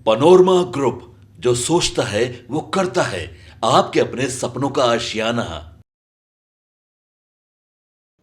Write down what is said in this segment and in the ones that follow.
Panorama group, जो सोचता है वो करता है। आपके अपने सपनों का आशियाना।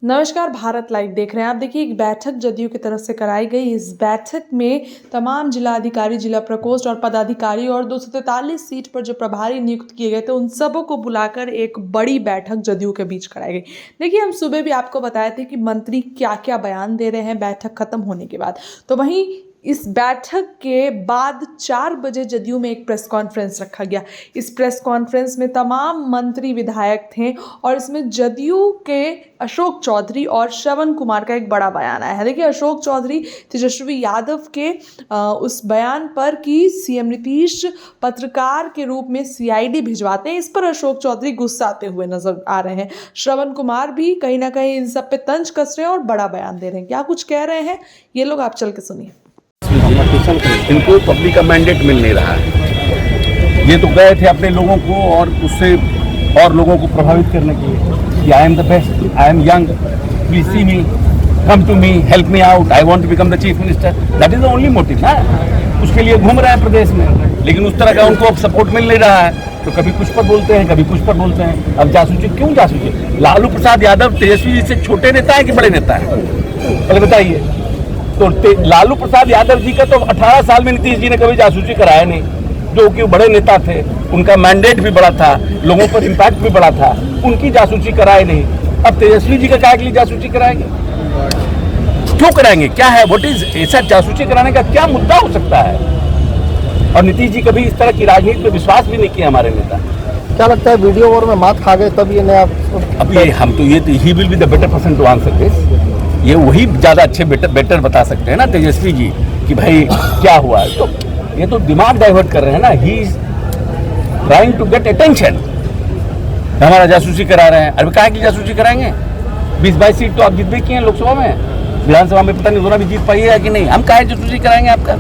नमस्कार, भारत लाइव देख रहे हैं आप। देखिए, एक बैठक जदयू की तरफ से कराई गई। इस बैठक में तमाम जिला अधिकारी, जिला प्रकोष्ठ और पदाधिकारी और 243 सीट पर जो प्रभारी नियुक्त किए गए थे, उन सबों को बुलाकर एक बड़ी बैठक जदयू के बीच कराई गई। देखिए, हम सुबह भी आपको बताए थे कि मंत्री क्या क्या बयान दे रहे हैं बैठक खत्म होने के बाद। तो वहीं इस बैठक के बाद 4 बजे जदयू में एक प्रेस कॉन्फ्रेंस रखा गया। इस प्रेस कॉन्फ्रेंस में तमाम मंत्री विधायक थे और इसमें जदयू के अशोक चौधरी और श्रवण कुमार का एक बड़ा बयान आया है। देखिए, अशोक चौधरी तेजस्वी यादव के उस बयान पर कि सीएम नीतीश पत्रकार के रूप में सीआईडी भिजवाते हैं, इस पर अशोक चौधरी गुस्साते हुए नजर आ रहे हैं। श्रवण कुमार भी कहीं ना कहीं इन सब पे तंज कस रहे हैं और बड़ा बयान दे रहे हैं। क्या कुछ कह रहे हैं ये लोग, आप चल के सुनिए। इनको पब्लिक का मैंडेट मिल नहीं रहा है। ये तो गए थे अपने लोगों को और उससे और लोगों को प्रभावित करने के लिए कि I am the best, I am young, please see me, come to me, help me out, I want to become the chief minister. That is the only motive ना। उसके लिए घूम रहे हैं प्रदेश में, लेकिन उस तरह का उनको अब सपोर्ट मिल नहीं रहा है। तो कभी कुछ पर बोलते हैं, कभी कुछ पर बोलते हैं। अब जासूसी क्यों जासूसी? लालू प्रसाद यादव तेजस्वी जी से छोटे नेता है कि बड़े नेता है? पहले बताइए। तो लालू प्रसाद यादव जी का तो 18 साल में नीतीश जी ने कभी जासूसी कराया नहीं, जो कि बड़े नेता थे, उनका मैंडेट भी बड़ा था, लोगों पर इम्पैक्ट भी बड़ा था, उनकी जासूसी कराए नहीं। अब तेजस्वी जी का क्या के लिए जासूसी कराएंगे? क्यों कराएंगे? क्या है? व्हाट इज ऐसा जासूसी कराने का क्या मुद्दा हो सकता है? और नीतीश जी कभी इस तरह की राजनीति पे विश्वास भी नहीं किया हमारे नेता। क्या लगता है वीडियो वॉर में मात खा गए तब ये नया? अब ये हम तो ये he will be the better person to answer this. ये वही ज्यादा अच्छे बेटर बता सकते हैं ना तेजस्वी जी कि भाई क्या हुआ है। तो ये तो दिमाग डाइवर्ट कर रहे हैं ना। He is trying to get attention. हमारा जासूसी करा रहे हैं। अरे काहे की जासूसी कराएंगे? 20-22 सीट तो आप जीत भी किए हैं लोकसभा में, विधानसभा में पता नहीं दोनों भी जीत पाई है कि नहीं। हम काहे जासूसी कराएंगे? आपका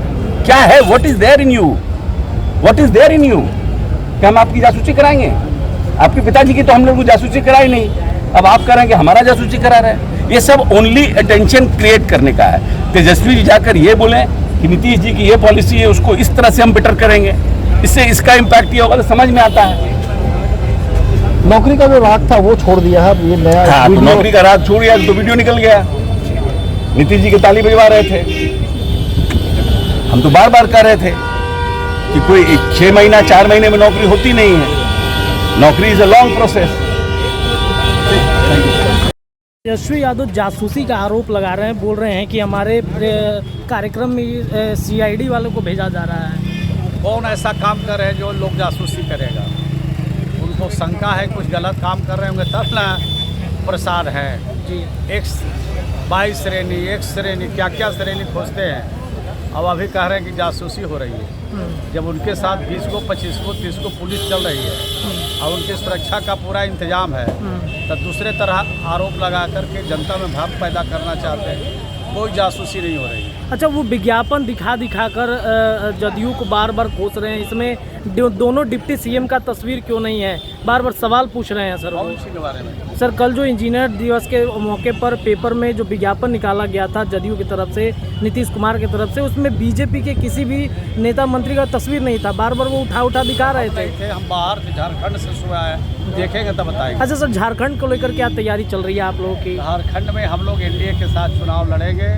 क्या है? What is there in you? What is there in you? क्या हम आपकी जासूसी कराएंगे? आपके पिताजी की तो हम लोग को जासूसी कराई नहीं, अब आप करेंगे हमारा जासूसी करा रहे हैं। ये सब ओनली अटेंशन क्रिएट करने का है। तेजस्वी जी जाकर ये बोले कि नीतीश जी की ये पॉलिसी है, उसको इस तरह से हम बेटर करेंगे, इससे इसका इम्पैक्ट ये होगा, तो समझ में आता है। नौकरी का जो राग था वो छोड़ दिया है, ये नया तो नौकरी का राग छोड़ दिया तो वीडियो निकल गया। नीतीश जी के ताली बजवा रहे थे। हम तो बार बार कह रहे थे कि कोई 6 महीना 4 महीने में नौकरी होती नहीं है। नौकरी is a long process. Tejashwi Yadav जासूसी का आरोप लगा रहे हैं, बोल रहे हैं कि हमारे कार्यक्रम में सीआईडी वालों को भेजा जा रहा है। कौन ऐसा काम कर रहे हैं जो लोग जासूसी करेगा? उनको शंका है कुछ गलत काम कर रहे होंगे तब ना प्रसार है जी। X22 श्रेणी, X श्रेणी, क्या क्या श्रेणी खोजते हैं। अब अभी कह रहे हैं कि जासूसी हो रही है, जब उनके साथ 20 को 25 को 30 को पुलिस चल रही है और उनकी सुरक्षा का पूरा इंतजाम है, तो दूसरे तरह आरोप लगा करके जनता में भाव पैदा करना चाहते हैं। कोई जासूसी नहीं हो रही है। अच्छा, वो विज्ञापन दिखा कर जदयू को बार बार कोस रहे हैं। इसमें दोनों डिप्टी सीएम का तस्वीर क्यों नहीं है? बार बार सवाल पूछ रहे हैं सर। कौन सी के बारे में? सर, कल जो इंजीनियर दिवस के मौके पर पेपर में जो विज्ञापन निकाला गया था जदयू की तरफ से, नीतीश कुमार की तरफ से, उसमें बीजेपी के किसी भी नेता मंत्री का तस्वीर नहीं था। बार बार वो उठा दिखा रहे थे। हम बाहर से झारखंड से सुबह आए, देखेंगे तब बताएंगे। अच्छा सर, झारखंड को लेकर क्या तैयारी चल रही है आप लोगों की? झारखंड में हम लोग एनडीए के साथ चुनाव लड़ेंगे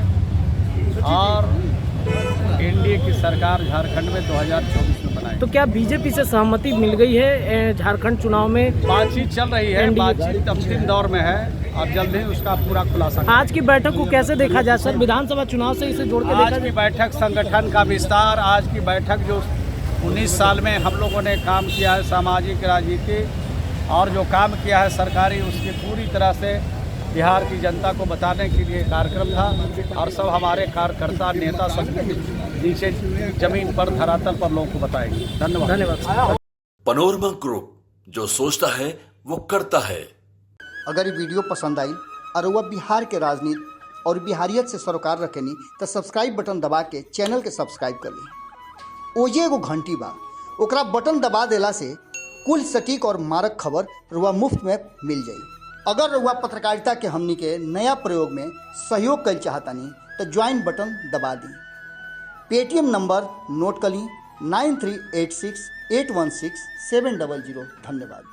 और एनडीए की सरकार झारखंड में 2024 में बनाएगी। तो क्या बीजेपी से सहमति मिल गई है झारखंड चुनाव में? बातचीत चल रही है, बातचीत अंतिम दौर में है, अब जल्द ही उसका पूरा खुलासा। आज की बैठक को कैसे देखा जाए सर? विधानसभा चुनाव से इसे जोड़ के देखा जाए? आज की बैठक संगठन का विस्तार, आज की बैठक जो 19 साल में हम लोगों ने काम किया है, सामाजिक राजनीति और जो काम किया है सरकारी, उसकी पूरी तरह से बिहार की जनता को बताने के लिए कार्यक्रम था। और सब हमारे कार्यकर्ता नेता सब नीचे जमीन पर धरातल पर लोगों को बताएंगे। धन्यवाद। पनोरमा ग्रुप, जो सोचता है वो करता है। अगर ये वीडियो पसंद आई और वह बिहार के राजनीति और बिहारियत से सरोकार रखेनी तो सब्सक्राइब बटन दबा के चैनल के सब्सक्राइब कर ली। ओजे एगो घंटी बा, ओकरा बटन दबा देला से कुल सटीक और मारक खबर रुआ मुफ्त में मिल जाई। अगर रुआ पत्रकारिता के हमनी के नया प्रयोग में सहयोग कर चाहतानी तो ज्वाइन बटन दबा दी। पेटीएम नंबर नोट कर ली 9386816700। धन्यवाद।